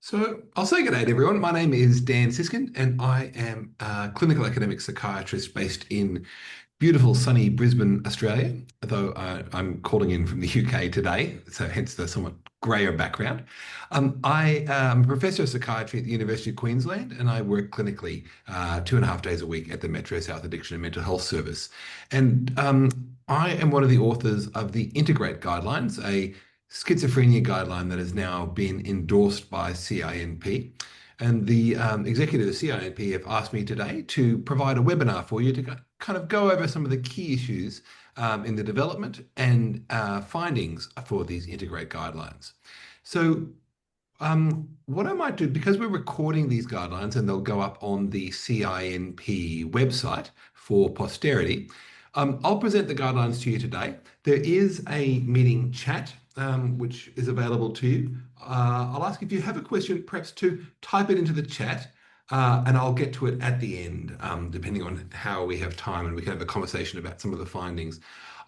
So I'll say good day to everyone. My name is Dan Siskind, and I am a clinical academic psychiatrist based in beautiful sunny Brisbane, Australia, though I'm calling in from the UK today, so hence the somewhat grayer background. I am a professor of psychiatry at the University of Queensland, and I work clinically 2.5 days a week at the Metro South Addiction and Mental Health Service. And I am one of the authors of the Integrate Guidelines, a schizophrenia guideline that has now been endorsed by CINP. And the executive of CINP have asked me today to provide a webinar for you to kind of go over some of the key issues in the development and findings for these Integrate guidelines. So what I might do, because we're recording these guidelines and they'll go up on the CINP website for posterity, I'll present the guidelines to you today. There is a meeting chat which is available to you. I'll ask if you have a question, perhaps to type it into the chat, and I'll get to it at the end, depending on how we have time, and we can have a conversation about some of the findings.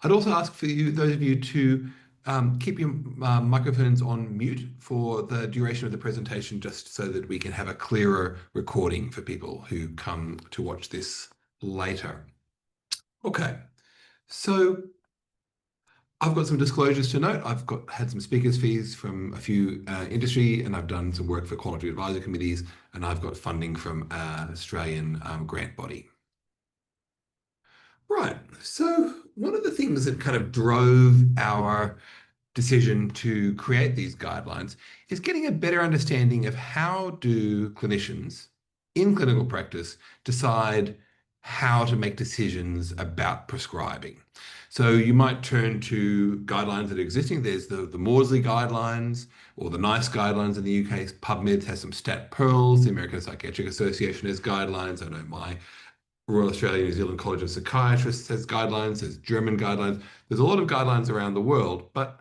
I'd also ask for you, those of you, to keep your microphones on mute for the duration of the presentation, just so that we can have a clearer recording for people who come to watch this later. Okay, so I've got some disclosures to note. I've had some speakers fees from a few industry, and I've done some work for quality advisor committees, and I've got funding from an Australian grant body. Right, so one of the things that kind of drove our decision to create these guidelines is getting a better understanding of how do clinicians in clinical practice decide how to make decisions about prescribing. So you might turn to guidelines that are existing. There's the Maudsley guidelines or the NICE guidelines in the UK. PubMed has some stat pearls. The American Psychiatric Association has guidelines. I know my Royal Australian New Zealand College of Psychiatrists has guidelines. There's German guidelines. There's a lot of guidelines around the world, but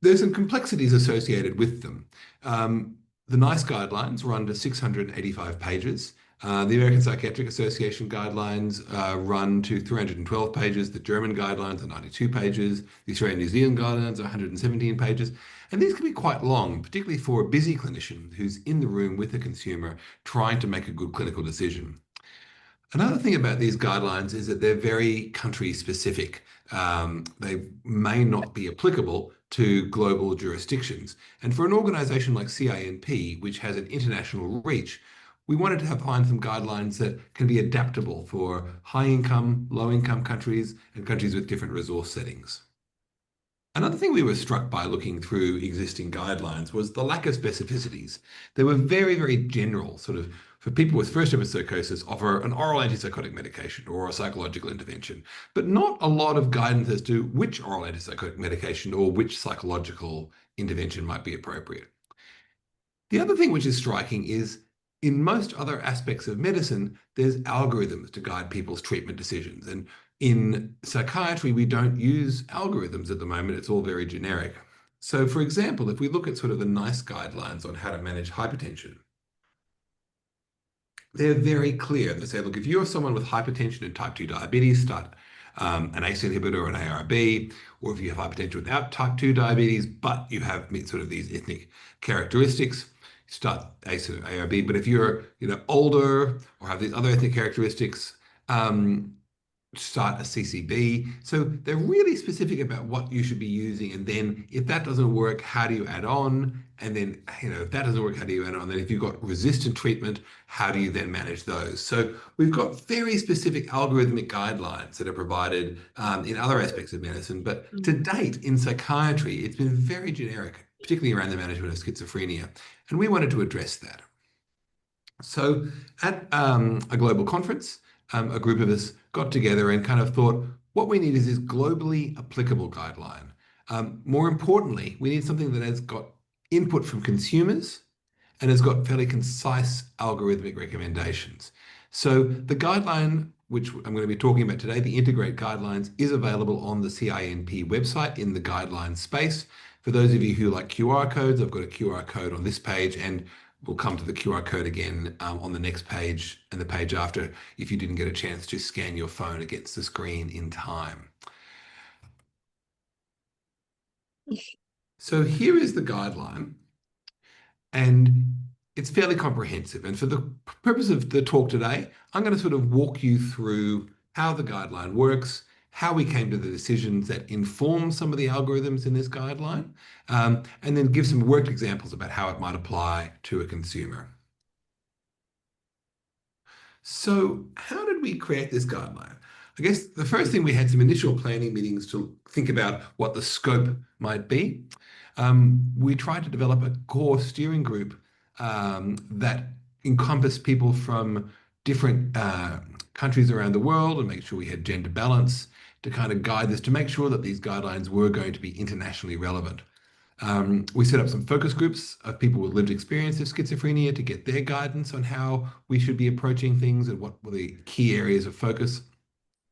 there's some complexities associated with them. The NICE guidelines run to 685 pages. The American Psychiatric Association guidelines run to 312 pages. The German guidelines are 92 pages. The Australian New Zealand guidelines are 117 pages. And these can be quite long, particularly for a busy clinician who's in the room with the consumer trying to make a good clinical decision. Another thing about these guidelines is that they're very country specific. They may not be applicable to global jurisdictions. And for an organization like CINP, which has an international reach, we wanted to find some guidelines that can be adaptable for high income, low income countries and countries with different resource settings. Another thing we were struck by looking through existing guidelines was the lack of specificities. They were very, very general, sort of, for people with first episode psychosis, offer an oral antipsychotic medication or a psychological intervention, but not a lot of guidance as to which oral antipsychotic medication or which psychological intervention might be appropriate. The other thing which is striking is in most other aspects of medicine, there's algorithms to guide people's treatment decisions. And in psychiatry, we don't use algorithms at the moment. It's all very generic. So for example, if we look at sort of the NICE guidelines on how to manage hypertension, they're very clear. They say, look, if you're someone with hypertension and type 2 diabetes, start an ACE inhibitor or an ARB, or if you have hypertension without type 2 diabetes, but you have sort of these ethnic characteristics, start ACE or ARB. But if you're older or have these other ethnic characteristics, start a CCB. So they're really specific about what you should be using. And then if that doesn't work, how do you add on? And then, if that doesn't work, how do you add on? And then if you've got resistant treatment, how do you then manage those? So we've got very specific algorithmic guidelines that are provided in other aspects of medicine. But to date in psychiatry, it's been very generic, particularly around the management of schizophrenia. And we wanted to address that. So at a global conference, a group of us got together and kind of thought, what we need is this globally applicable guideline. More importantly, we need something that has got input from consumers and has got fairly concise algorithmic recommendations. So the guideline, which I'm going to be talking about today, the Integrate Guidelines, is available on the CINP website in the guidelines space. For those of you who like QR codes, I've got a QR code on this page, and we'll come to the QR code again on the next page and the page after if you didn't get a chance to scan your phone against the screen in time. So here is the guideline. And it's fairly comprehensive. And for the purpose of the talk today, I'm going to sort of walk you through how the guideline works, how we came to the decisions that inform some of the algorithms in this guideline, and then give some worked examples about how it might apply to a consumer. So how did we create this guideline? I guess the first thing, we had some initial planning meetings to think about what the scope might be. We tried to develop a core steering group that encompassed people from different countries around the world and make sure we had gender balance to kind of guide this, to make sure that these guidelines were going to be internationally relevant. We set up some focus groups of people with lived experience of schizophrenia to get their guidance on how we should be approaching things and what were the key areas of focus.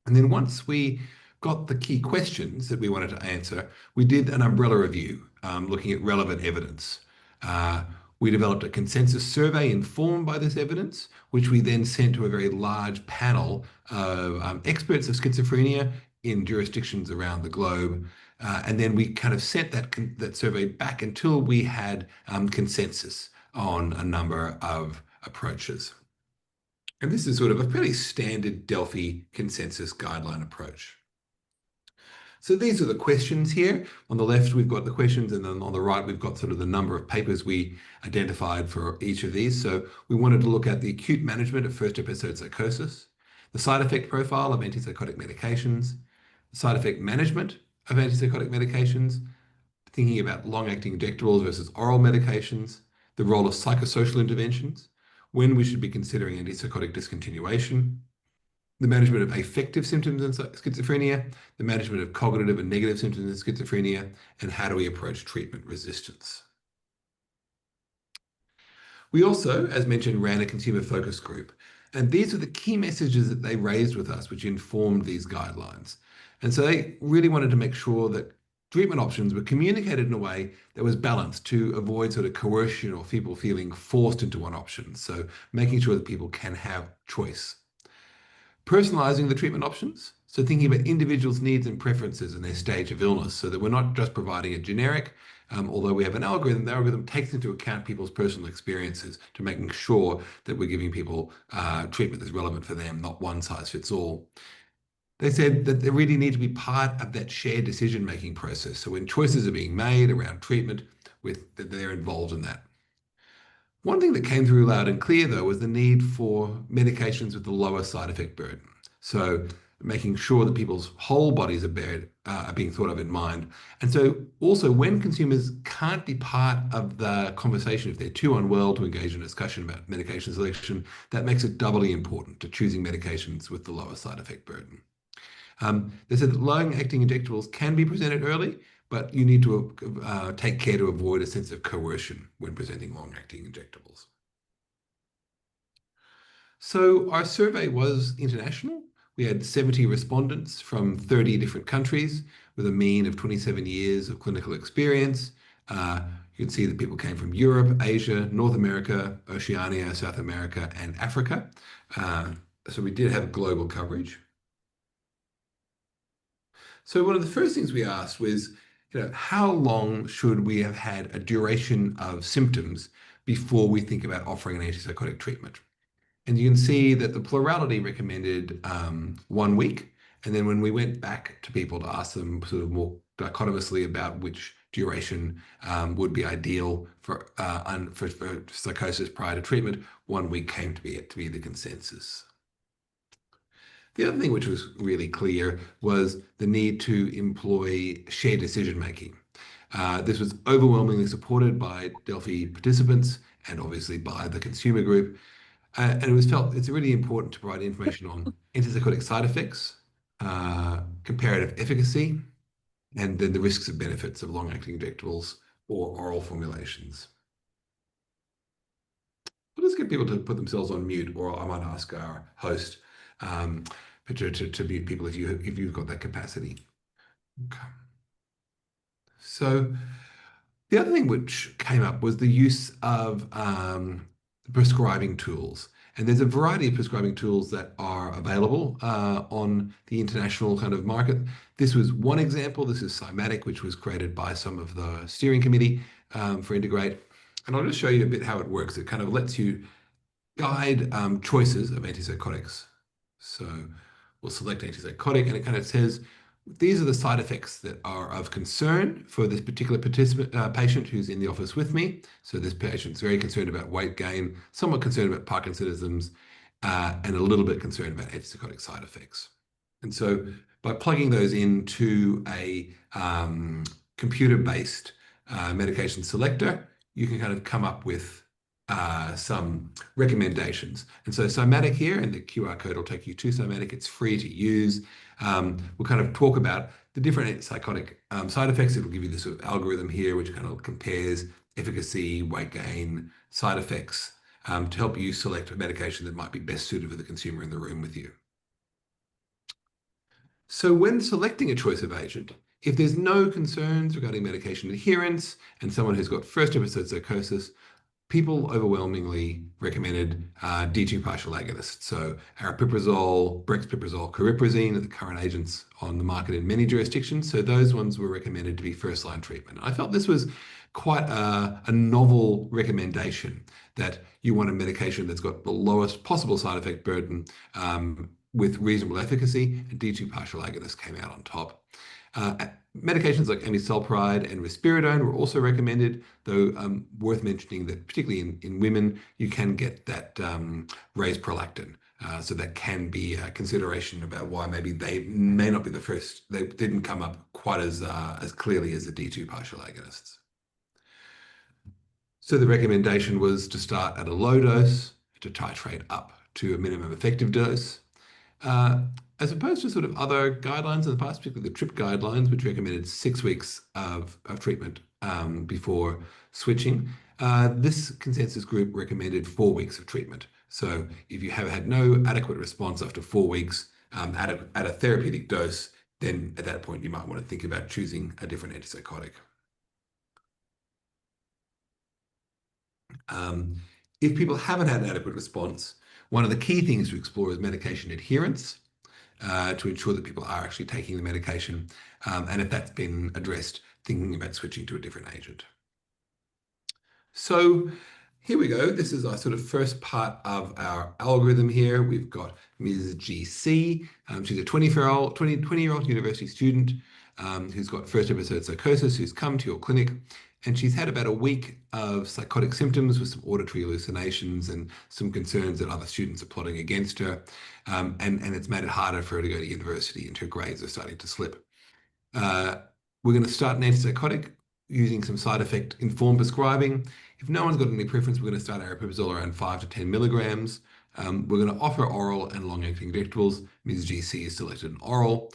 And then once we got the key questions that we wanted to answer, we did an umbrella review looking at relevant evidence. We developed a consensus survey informed by this evidence, which we then sent to a very large panel of experts of schizophrenia in jurisdictions around the globe. And then we kind of sent that survey back until we had consensus on a number of approaches. And this is sort of a fairly standard Delphi consensus guideline approach. So these are the questions here. On the left, we've got the questions, and then on the right, we've got sort of the number of papers we identified for each of these. So we wanted to look at the acute management of first episode psychosis, the side effect profile of antipsychotic medications, the side effect management of antipsychotic medications, thinking about long-acting injectables versus oral medications, the role of psychosocial interventions, when we should be considering antipsychotic discontinuation, the management of affective symptoms in schizophrenia, the management of cognitive and negative symptoms in schizophrenia, and how do we approach treatment resistance. We also, as mentioned, ran a consumer focus group, and these are the key messages that they raised with us, which informed these guidelines. And so they really wanted to make sure that treatment options were communicated in a way that was balanced to avoid sort of coercion or people feeling forced into one option. So making sure that people can have choice. Personalizing the treatment options. So thinking about individuals' needs and preferences and their stage of illness, so that we're not just providing a generic, although we have an algorithm, the algorithm takes into account people's personal experiences to making sure that we're giving people treatment that's relevant for them, not one size fits all. They said that they really need to be part of that shared decision-making process. So when choices are being made around treatment, that they're involved in that. One thing that came through loud and clear, though, was the need for medications with the lower side effect burden. So making sure that people's whole bodies are being thought of in mind. And so also, when consumers can't be part of the conversation, if they're too unwell to engage in a discussion about medication selection, that makes it doubly important to choosing medications with the lower side effect burden. They said that long-acting injectables can be presented early, but you need to take care to avoid a sense of coercion when presenting long-acting injectables. So our survey was international. We had 70 respondents from 30 different countries with a mean of 27 years of clinical experience. You can see that people came from Europe, Asia, North America, Oceania, South America, and Africa. So we did have global coverage. So one of the first things we asked was, how long should we have had a duration of symptoms before we think about offering an antipsychotic treatment? And you can see that the plurality recommended 1 week. And then when we went back to people to ask them sort of more dichotomously about which duration would be ideal for psychosis prior to treatment, 1 week came to be the consensus. The other thing which was really clear was the need to employ shared decision-making. This was overwhelmingly supported by Delphi participants and obviously by the consumer group. And it was felt it's really important to provide information on antipsychotic side effects, comparative efficacy, and then the risks and benefits of long-acting injectables or oral formulations. I'll just get people to put themselves on mute, or I might ask our host to mute people if you've got that capacity. Okay. So the other thing which came up was the use of prescribing tools. And there's a variety of prescribing tools that are available on the international kind of market. This was one example. This is Cymatic, which was created by some of the steering committee for Integrate. And I'll just show you a bit how it works. It kind of lets you guide choices of antipsychotics. So we'll select antipsychotic, and it kind of says, these are the side effects that are of concern for this particular patient who's in the office with me. So this patient's very concerned about weight gain, somewhat concerned about Parkinsonisms, and a little bit concerned about antipsychotic side effects. And so by plugging those into a computer-based medication selector, you can kind of come up with some recommendations. And so Cymatic here, and the QR code will take you to Cymatic. It's free to use. We'll kind of talk about the different psychotic side effects. It'll give you this sort of algorithm here, which kind of compares efficacy, weight gain, side effects to help you select a medication that might be best suited for the consumer in the room with you. So when selecting a choice of agent, if there's no concerns regarding medication adherence and someone who's got first episode psychosis, people overwhelmingly recommended D2 partial agonists. So aripiprazole, brexpiprazole, cariprazine are the current agents on the market in many jurisdictions. So those ones were recommended to be first-line treatment. I felt this was quite a novel recommendation, that you want a medication that's got the lowest possible side effect burden with reasonable efficacy, and D2 partial agonists came out on top. Medications like amisulpride and risperidone were also recommended, though worth mentioning that particularly in women, you can get that raised prolactin. So that can be a consideration about why maybe they may not be the first, they didn't come up quite as clearly as the D2 partial agonists. So the recommendation was to start at a low dose, to titrate up to a minimum effective dose. As opposed to sort of other guidelines in the past, particularly the TRIP guidelines, which recommended 6 weeks of treatment before switching, this consensus group recommended 4 weeks of treatment. So if you have had no adequate response after 4 weeks at a therapeutic dose, then at that point you might want to think about choosing a different antipsychotic. If people haven't had an adequate response, one of the key things to explore is medication adherence, to ensure that people are actually taking the medication, and if that's been addressed, thinking about switching to a different agent. So here we go. This is our sort of first part of our algorithm here. We've got Ms. GC. She's a 20-year-old university student who's got first episode psychosis, who's come to your clinic, and she's had about a week of psychotic symptoms with some auditory hallucinations and some concerns that other students are plotting against her. And it's made it harder for her to go to university, and her grades are starting to slip. We're going to start an antipsychotic using some side effect informed prescribing. If no one's got any preference, we're going to start aripiprazole around 5 to 10 milligrams. We're going to offer oral and long-acting injectables. Ms. GC is selected an oral.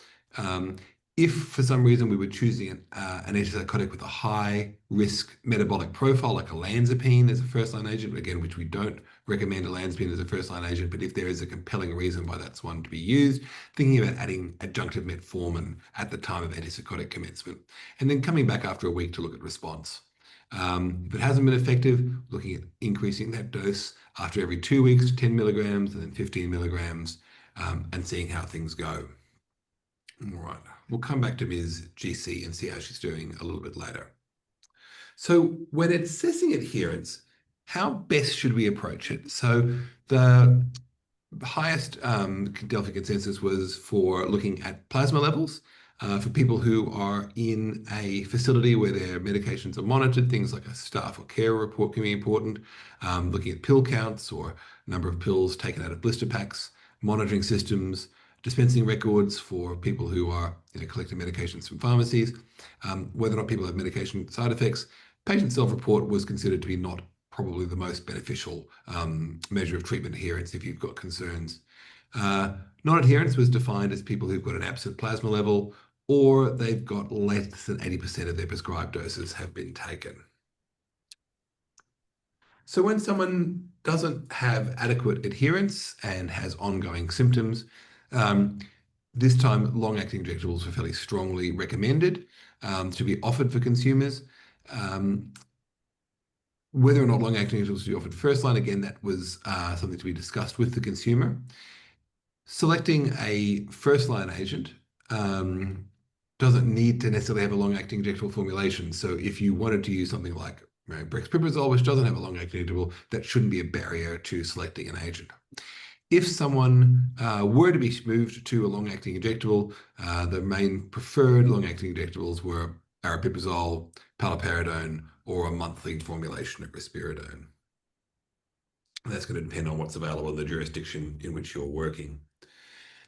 If for some reason we were choosing an antipsychotic with a high risk metabolic profile, like olanzapine as a first-line agent, again, which we don't recommend olanzapine as a first-line agent, but if there is a compelling reason why that's one to be used, thinking about adding adjunctive metformin at the time of antipsychotic commencement, and then coming back after a week to look at response. If it hasn't been effective, looking at increasing that dose after every 2 weeks to 10 milligrams and then 15 milligrams, and seeing how things go. All right, we'll come back to Ms. GC and see how she's doing a little bit later. So when assessing adherence, how best should we approach it? So the highest Delphi consensus was for looking at plasma levels for people who are in a facility where their medications are monitored. Things like a staff or care report can be important. Looking at pill counts or number of pills taken out of blister packs, monitoring systems, dispensing records for people who are collecting medications from pharmacies, whether or not people have medication side effects. Patient self-report was considered to be not probably the most beneficial measure of treatment adherence if you've got concerns. Non-adherence was defined as people who've got an absolute plasma level, or they've got less than 80% of their prescribed doses have been taken. So when someone doesn't have adequate adherence and has ongoing symptoms, this time long-acting injectables were fairly strongly recommended to be offered for consumers. Whether or not long-acting injectables should be offered first line, again, that was something to be discussed with the consumer. Selecting a first-line agent doesn't need to necessarily have a long-acting injectable formulation. So if you wanted to use something like right? Brexpiprazole, which doesn't have a long-acting injectable, that shouldn't be a barrier to selecting an agent. If someone were to be moved to a long-acting injectable, the main preferred long-acting injectables were aripiprazole, paliperidone, or a monthly formulation of risperidone. That's going to depend on what's available in the jurisdiction in which you're working.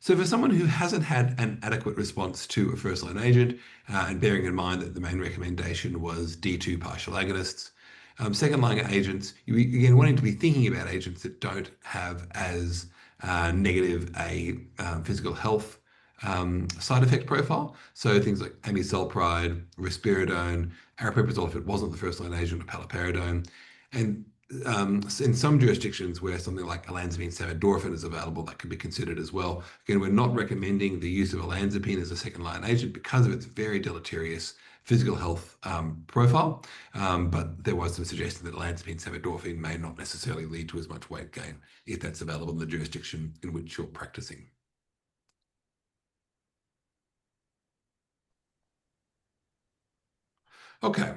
So for someone who hasn't had an adequate response to a first-line agent, and bearing in mind that the main recommendation was D2 partial agonists, second-line agents, you again wanting to be thinking about agents that don't have as negative a physical health side effect profile. So things like amisulpride, risperidone, aripiprazole if it wasn't the first-line agent, or paliperidone. And in some jurisdictions where something like olanzapine samidorphan is available, that could be considered as well. Again, we're not recommending the use of olanzapine as a second-line agent because of its very deleterious physical health profile, but there was some suggestion that olanzapine samidorphan may not necessarily lead to as much weight gain if that's available in the jurisdiction in which you're practicing. Okay,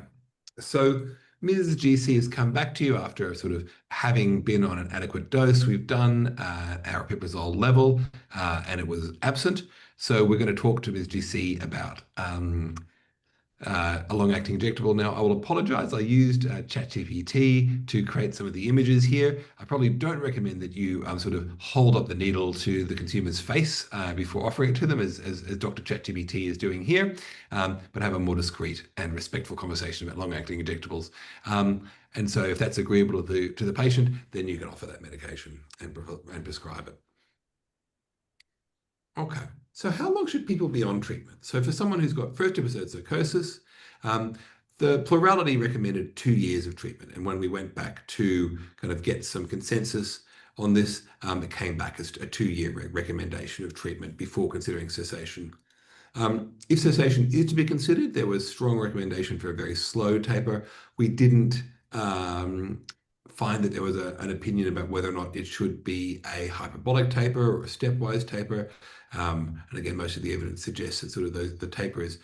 so Ms. GC has come back to you after sort of having been on an adequate dose. We've done aripiprazole level and it was absent. So we're going to talk to Ms. GC about a long-acting injectable. Now, I will apologize. I used ChatGPT to create some of the images here. I probably don't recommend that you sort of hold up the needle to the consumer's face before offering it to them, as Dr. ChatGPT is doing here, but have a more discreet and respectful conversation about long-acting injectables. And so if that's agreeable to the patient, then you can offer that medication and prescribe it. Okay, so how long should people be on treatment? So for someone who's got first episode psychosis, the plurality recommended 2 years of treatment. And when we went back to kind of get some consensus on this, it came back as a 2-year recommendation of treatment before considering cessation. If cessation is to be considered, there was strong recommendation for a very slow taper. We didn't find that there was an opinion about whether or not it should be a hyperbolic taper or a stepwise taper. And again, most of the evidence suggests that sort of the taper is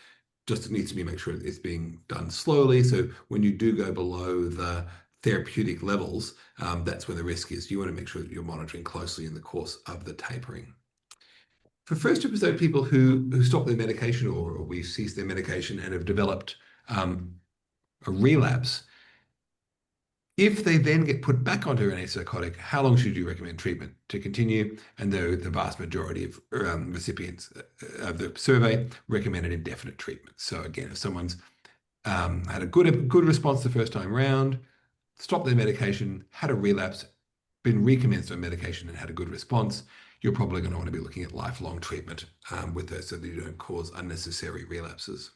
just needs to be make sure it's being done slowly. So when you do go below the therapeutic levels, that's where the risk is. You want to make sure that you're monitoring closely in the course of the tapering. For first episode people who stop their medication or we cease their medication and have developed a relapse, if they then get put back onto an antipsychotic, how long should you recommend treatment to continue? And the vast majority of recipients of the survey recommended indefinite treatment. So again, if someone's had a good response the first time round, stopped their medication, had a relapse, been recommenced on medication and had a good response, you're probably going to want to be looking at lifelong treatment with those so that you don't cause unnecessary relapses.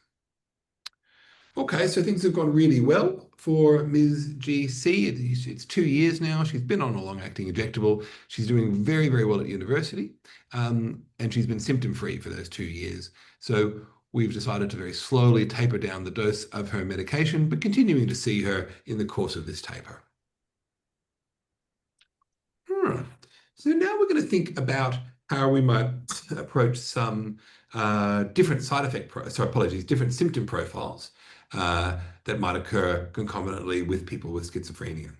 Okay, so things have gone really well for Ms. GC. It's 2 years now. She's been on a long-acting injectable. She's doing very, very well at university, and she's been symptom-free for those 2 years. So we've decided to very slowly taper down the dose of her medication, but continuing to see her in the course of this taper. So now we're going to think about how we might approach some different different symptom profiles that might occur concomitantly with people with schizophrenia.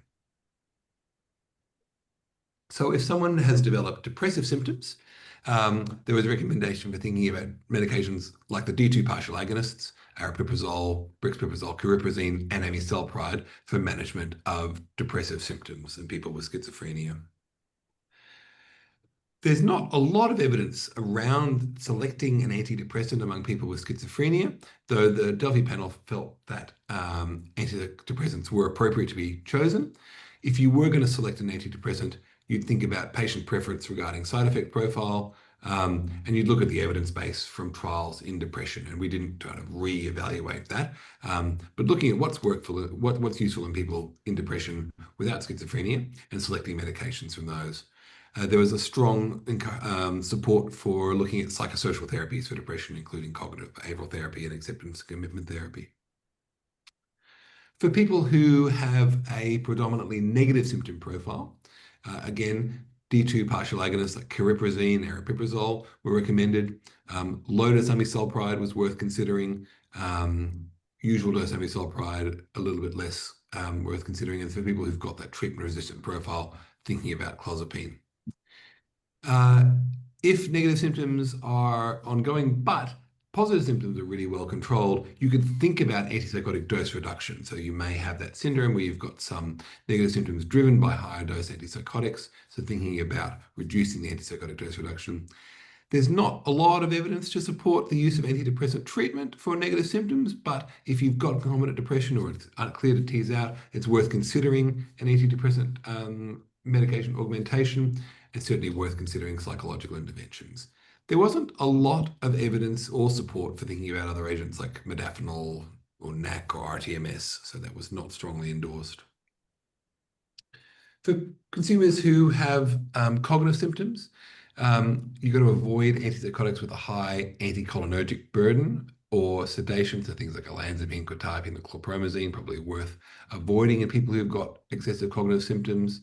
So if someone has developed depressive symptoms, there was a recommendation for thinking about medications like the D2 partial agonists, aripiprazole, brexpiprazole, cariprazine, and amisulpride for management of depressive symptoms in people with schizophrenia. There's not a lot of evidence around selecting an antidepressant among people with schizophrenia, though the Delphi panel felt that antidepressants were appropriate to be chosen. If you were going to select an antidepressant, you'd think about patient preference regarding side effect profile, and you'd look at the evidence base from trials in depression, and we didn't kind of re-evaluate that. But looking at what's useful in people in depression without schizophrenia and selecting medications from those. There was a strong support for looking at psychosocial therapies for depression, including cognitive behavioral therapy and acceptance commitment therapy. For people who have a predominantly negative symptom profile, again, D2 partial agonists like cariprazine, aripiprazole were recommended. Low-dose amisulpride was worth considering. Usual dose amisulpride, a little bit less worth considering, and for people who've got that treatment-resistant profile, thinking about clozapine. If negative symptoms are ongoing, but positive symptoms are really well controlled, you can think about antipsychotic dose reduction. So you may have that syndrome where you've got some negative symptoms driven by higher dose antipsychotics. So thinking about reducing the antipsychotic dose reduction. There's not a lot of evidence to support the use of antidepressant treatment for negative symptoms, but if you've got concomitant depression or it's unclear to tease out, it's worth considering an antidepressant medication augmentation, and certainly worth considering psychological interventions. There wasn't a lot of evidence or support for thinking about other agents like modafinil or NAC or RTMS, so that was not strongly endorsed. For consumers who have cognitive symptoms, you've got to avoid antipsychotics with a high anticholinergic burden or sedation, so things like olanzapine, quetiapine, and chlorpromazine, probably worth avoiding in people who've got excessive cognitive symptoms.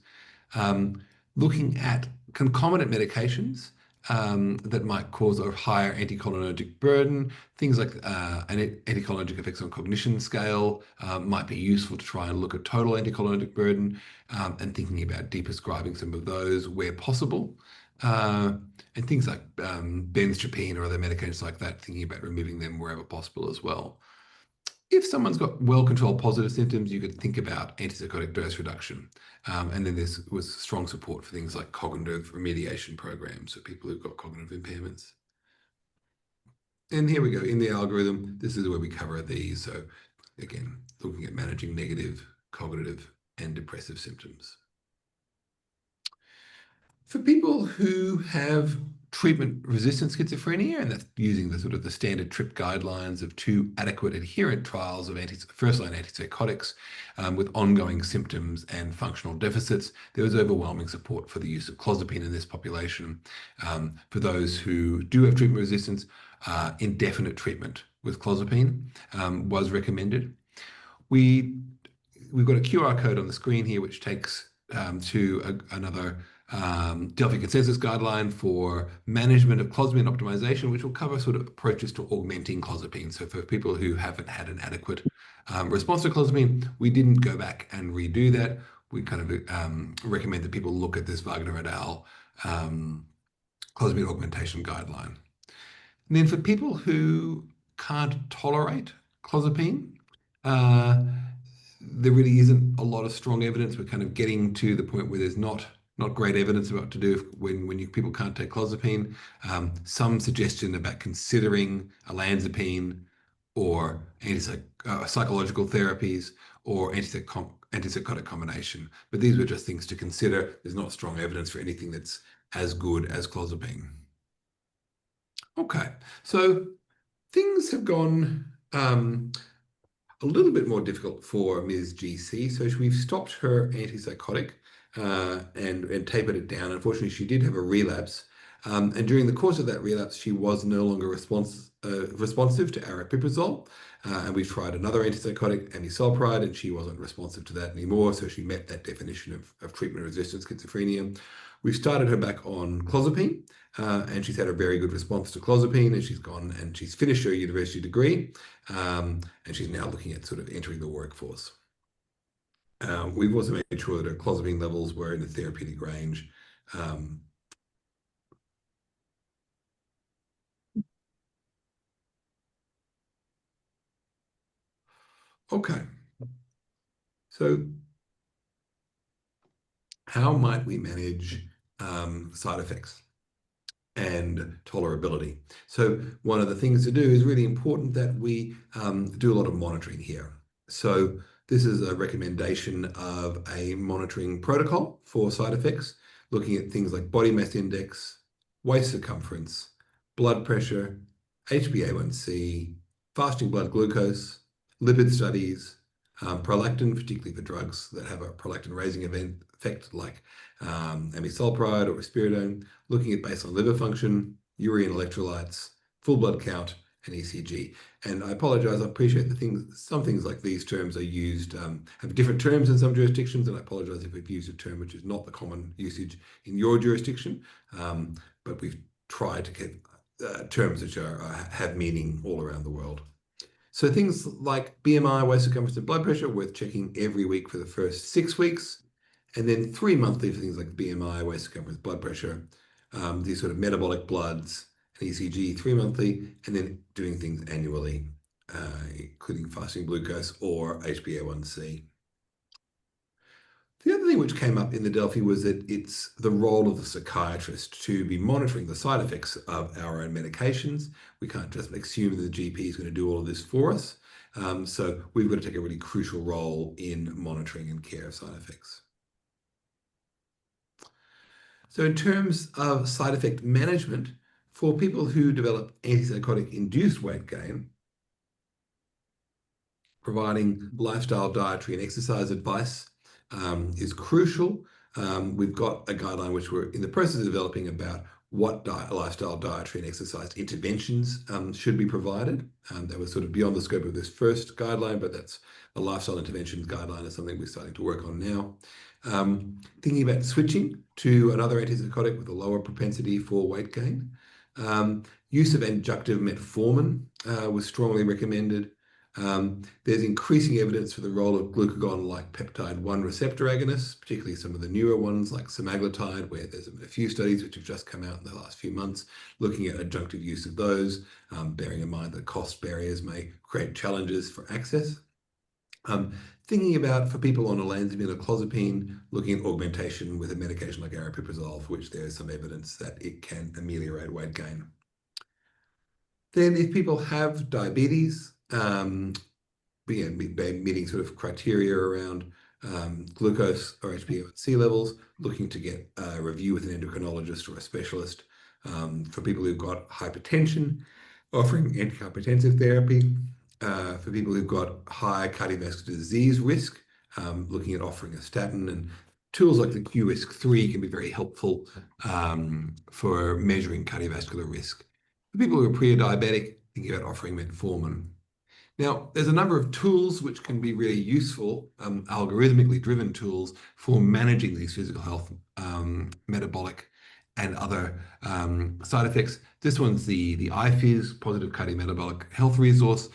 Looking at concomitant medications that might cause a higher anticholinergic burden, things like anticholinergic effects on cognition scale might be useful to try and look at total anticholinergic burden and thinking about deprescribing some of those where possible. And things like benztropine or other medications like that, thinking about removing them wherever possible as well. If someone's got well-controlled positive symptoms, you could think about antipsychotic dose reduction. And then there was strong support for things like cognitive remediation programs for people who've got cognitive impairments. And here we go, in the algorithm, this is where we cover these. So again, looking at managing negative, cognitive, and depressive symptoms. For people who have treatment-resistant schizophrenia, and that's using the sort of the standard TRIP guidelines of 2 adequate adherent trials of first-line antipsychotics with ongoing symptoms and functional deficits, there was overwhelming support for the use of clozapine in this population. For those who do have treatment resistance, indefinite treatment with clozapine was recommended. We've got a QR code on the screen here which takes to another Delphi consensus guideline for management of clozapine optimization, which will cover sort of approaches to augmenting clozapine. So for people who haven't had an adequate response to clozapine, we didn't go back and redo that. We kind of recommend that people look at this Wagner et al. Clozapine augmentation guideline. And then for people who can't tolerate clozapine, there really isn't a lot of strong evidence. We're kind of getting to the point where there's not great evidence about what to do when people can't take clozapine. Some suggestion about considering olanzapine or psychological therapies or antipsychotic combination. But these were just things to consider. There's not strong evidence for anything that's as good as clozapine. Okay, so things have gone a little bit more difficult for Ms. GC. So we've stopped her antipsychotic and tapered it down. Unfortunately, she did have a relapse. And during the course of that relapse, she was no longer responsive to aripiprazole. And we've tried another antipsychotic, amisulpride, and she wasn't responsive to that anymore. So she met that definition of treatment-resistant schizophrenia. We've started her back on clozapine, and she's had a very good response to clozapine, and she's gone and she's finished her university degree, and she's now looking at sort of entering the workforce. We've also made sure that her clozapine levels were in the therapeutic range. Okay, so how might we manage side effects and tolerability? So one of the things to do is really important that we do a lot of monitoring here. So this is a recommendation of a monitoring protocol for side effects, looking at things like body mass index, waist circumference, blood pressure, HbA1c, fasting blood glucose, lipid studies, prolactin, particularly for drugs that have a prolactin raising effect like amisulpride or risperidone, looking at baseline liver function, urea electrolytes, full blood count, and ECG. And I apologize, I appreciate some things like these terms are used, have different terms in some jurisdictions, and I apologize if we've used a term which is not the common usage in your jurisdiction, but we've tried to get terms which have meaning all around the world. So things like BMI, waist circumference, and blood pressure, worth checking every week for the first 6 weeks, and then 3 monthly for things like BMI, waist circumference, blood pressure, these sort of metabolic bloods, and ECG 3 monthly, and then doing things annually, including fasting glucose or HbA1c. The other thing which came up in the Delphi was that it's the role of the psychiatrist to be monitoring the side effects of our own medications. We can't just assume that the GP is going to do all of this for us. So we've got to take a really crucial role in monitoring and care of side effects. So in terms of side effect management, for people who develop antipsychotic-induced weight gain, providing lifestyle, dietary, and exercise advice is crucial. We've got a guideline which we're in the process of developing about what lifestyle, dietary, and exercise interventions should be provided. That was sort of beyond the scope of this first guideline, but that's a lifestyle interventions guideline is something we're starting to work on now. Thinking about switching to another antipsychotic with a lower propensity for weight gain. Use of adjunctive metformin was strongly recommended. There's increasing evidence for the role of glucagon-like peptide 1 receptor agonists, particularly some of the newer ones like semaglutide, where there's a few studies which have just come out in the last few months looking at adjunctive use of those, bearing in mind that cost barriers may create challenges for access. Thinking about, for people on olanzapine or clozapine, looking at augmentation with a medication like aripiprazole, for which there is some evidence that it can ameliorate weight gain. Then if people have diabetes, meeting sort of criteria around glucose or HbA1c levels, looking to get a review with an endocrinologist or a specialist. For people who've got hypertension, offering antihypertensive therapy. For people who've got high cardiovascular disease risk, looking at offering a statin, and tools like the Q-risk3 can be very helpful for measuring cardiovascular risk. For people who are pre-diabetic, thinking about offering metformin. Now, there's a number of tools which can be really useful, algorithmically driven tools for managing these physical health, metabolic, and other side effects. This one's the IFIS, Positive Cardiometabolic Health Resource.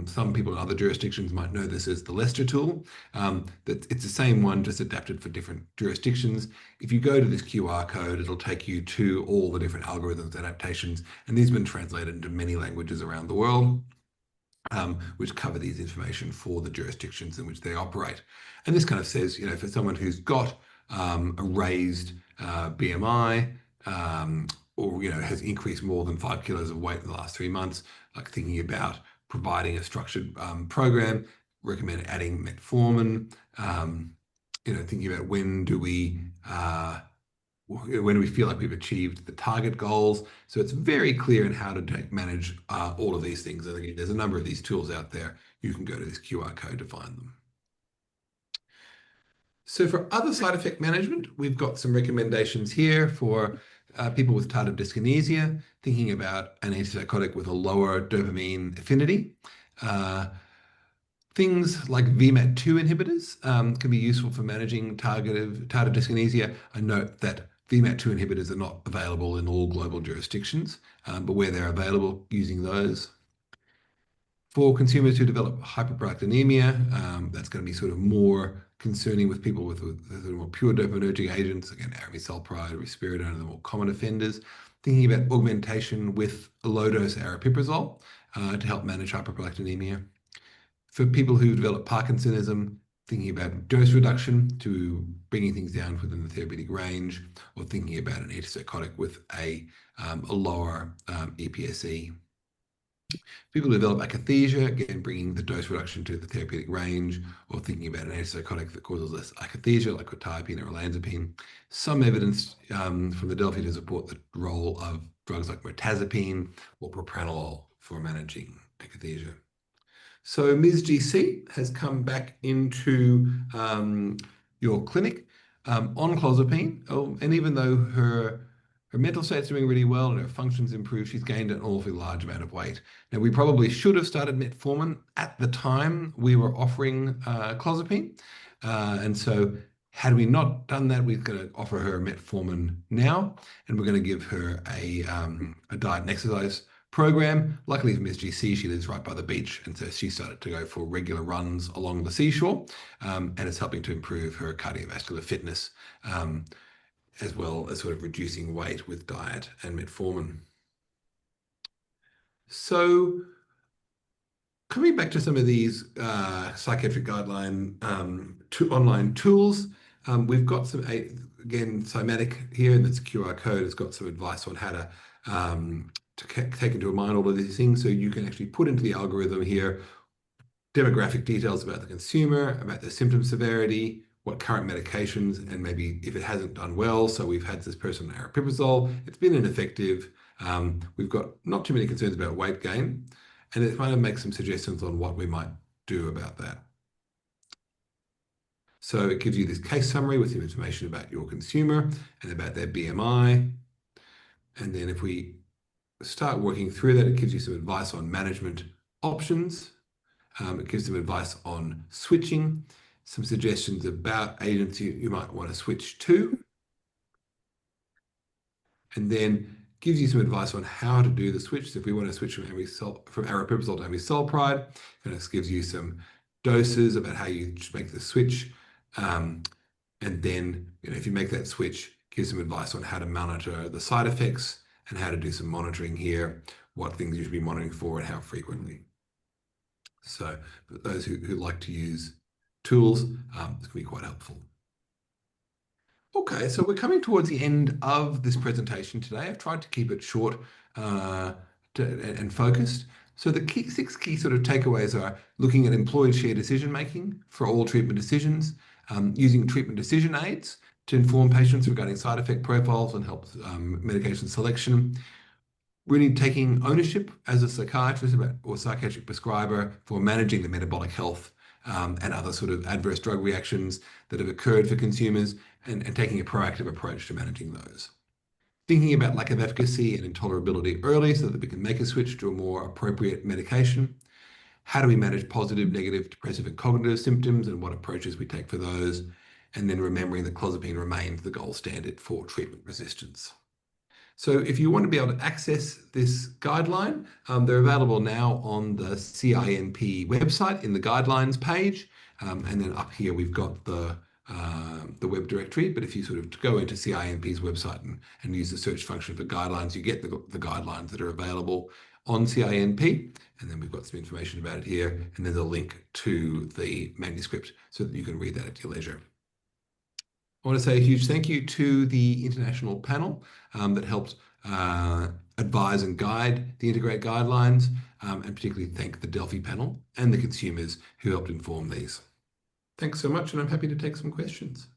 Some people in other jurisdictions might know this as the Leicester tool. It's the same one, just adapted for different jurisdictions. If you go to this QR code, it'll take you to all the different algorithms, adaptations, and these have been translated into many languages around the world, which cover these information for the jurisdictions in which they operate. And this kind of says, for someone who's got a raised BMI, or has increased more than 5 kilos of weight in the last 3 months, like thinking about providing a structured program, recommend adding metformin, thinking about when do we feel like we've achieved the target goals. So it's very clear in how to manage all of these things. And again, there's a number of these tools out there. You can go to this QR code to find them. So for other side effect management, we've got some recommendations here for people with tardive dyskinesia, thinking about an antipsychotic with a lower dopamine affinity. Things like VMAT2 inhibitors can be useful for managing tardive dyskinesia. I note that VMAT2 inhibitors are not available in all global jurisdictions, but where they're available, using those. For consumers who develop hyperprolactinemia, that's going to be sort of more concerning with people with more pure dopaminergic agents, again, arimisulpride, risperidone, are the more common offenders. Thinking about augmentation with a low-dose aripiprazole to help manage hyperprolactinemia. For people who develop Parkinsonism, thinking about dose reduction to bringing things down within the therapeutic range, or thinking about an antipsychotic with a lower EPSE. People who develop akathisia, again, bringing the dose reduction to the therapeutic range, or thinking about an antipsychotic that causes less akathisia, like quetiapine or olanzapine. Some evidence from the Delphi to support the role of drugs like mirtazapine or propranolol for managing akathisia. So Ms. GC has come back into your clinic on clozapine, and even though her mental state's doing really well and her function's improved, she's gained an awfully large amount of weight. Now, we probably should have started metformin at the time we were offering clozapine. And so had we not done that, we're going to offer her metformin now, and we're going to give her a diet and exercise program. Luckily for Ms. GC, she lives right by the beach, and so she started to go for regular runs along the seashore, and it's helping to improve her cardiovascular fitness, as well as sort of reducing weight with diet and metformin. So coming back to some of these psychiatric guideline online tools, we've got some, again, Cymatic here, and that's a QR code. It's got some advice on how to take into mind all of these things. So you can actually put into the algorithm here demographic details about the consumer, about their symptom severity, what current medications, and maybe if it hasn't done well. So we've had this person on aripiprazole, it's been ineffective. We've got not too many concerns about weight gain, and it kind of makes some suggestions on what we might do about that. So it gives you this case summary with some information about your consumer and about their BMI. And then if we start working through that, it gives you some advice on management options. It gives some advice on switching, some suggestions about agents you might want to switch to, and then gives you some advice on how to do the switch. So if we want to switch from aripiprazole to amisulpride, it gives you some doses about how you should make the switch. And then, if you make that switch, gives some advice on how to monitor the side effects and how to do some monitoring here, what things you should be monitoring for and how frequently. So for those who like to use tools, this can be quite helpful. Okay, so we're coming towards the end of this presentation today. I've tried to keep it short and focused. So the six key sort of takeaways are looking at employed shared decision-making for all treatment decisions, using treatment decision aids to inform patients regarding side effect profiles and help medication selection, really taking ownership as a psychiatrist or psychiatric prescriber for managing the metabolic health and other sort of adverse drug reactions that have occurred for consumers, and taking a proactive approach to managing those. Thinking about lack of efficacy and intolerability early so that we can make a switch to a more appropriate medication. How do we manage positive, negative, depressive, and cognitive symptoms, and what approaches we take for those? And then remembering that clozapine remains the gold standard for treatment resistance. So if you want to be able to access this guideline, they're available now on the CINP website in the guidelines page. And then up here, we've got the web directory. But if you sort of go into CINP's website and use the search function for guidelines, you get the guidelines that are available on CINP. And then we've got some information about it here. And there's a link to the manuscript so that you can read that at your leisure. I want to say a huge thank you to the international panel that helped advise and guide the Integrate guidelines, and particularly thank the Delphi panel and the consumers who helped inform these. Thanks so much, and I'm happy to take some questions.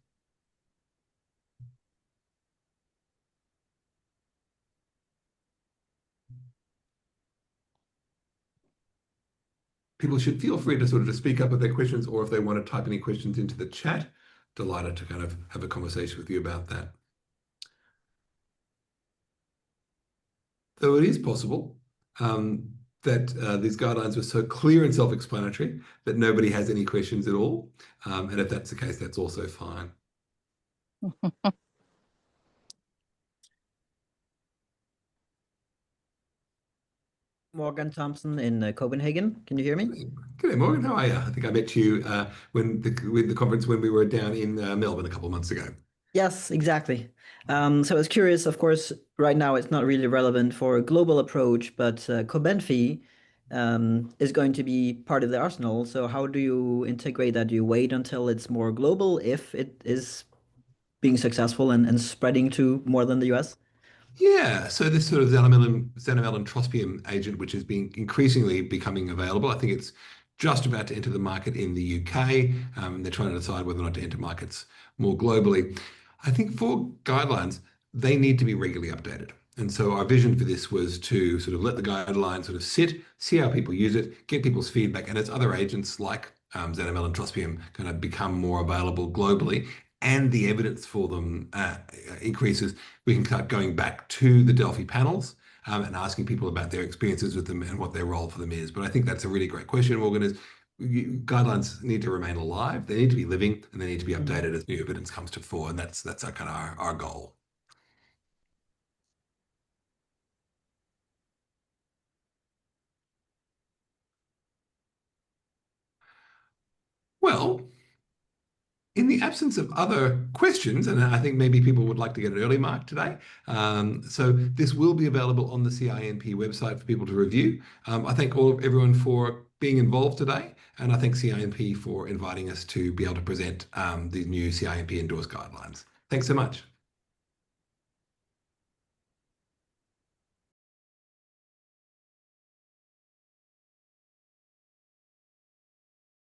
People should feel free to sort of speak up with their questions, or if they want to type any questions into the chat, delighted to kind of have a conversation with you about that. Though it is possible that these guidelines were so clear and self-explanatory that nobody has any questions at all. And if that's the case, that's also fine. Morgan Thompson in Copenhagen. Can you hear me? Good day, Morgan. How are you? I think I met you with the conference when we were down in Melbourne a couple of months ago. Yes, exactly. So I was curious, of course, right now it's not really relevant for a global approach, but Cobenfy is going to be part of the arsenal. So how do you integrate that? Do you wait until it's more global if it is being successful and spreading to more than the US? Yeah, so this sort of xanomeline trospium agent, which is increasingly becoming available, I think it's just about to enter the market in the UK. They're trying to decide whether or not to enter markets more globally. I think for guidelines, they need to be regularly updated. And so our vision for this was to sort of let the guidelines sort of sit, see how people use it, get people's feedback, and as other agents like xanomeline trospium kind of become more available globally, and the evidence for them increases, we can start going back to the Delphi panels and asking people about their experiences with them and what their role for them is. But I think that's a really great question, Morgan, guidelines need to remain alive, they need to be living, and they need to be updated as new evidence comes to fore, and that's our kind of our goal. Well, in the absence of other questions, and I think maybe people would like to get an early mark today, so this will be available on the CINP website for people to review. I thank everyone for being involved today, and I thank CINP for inviting us to be able to present the new CINP endorsed guidelines. Thanks so much.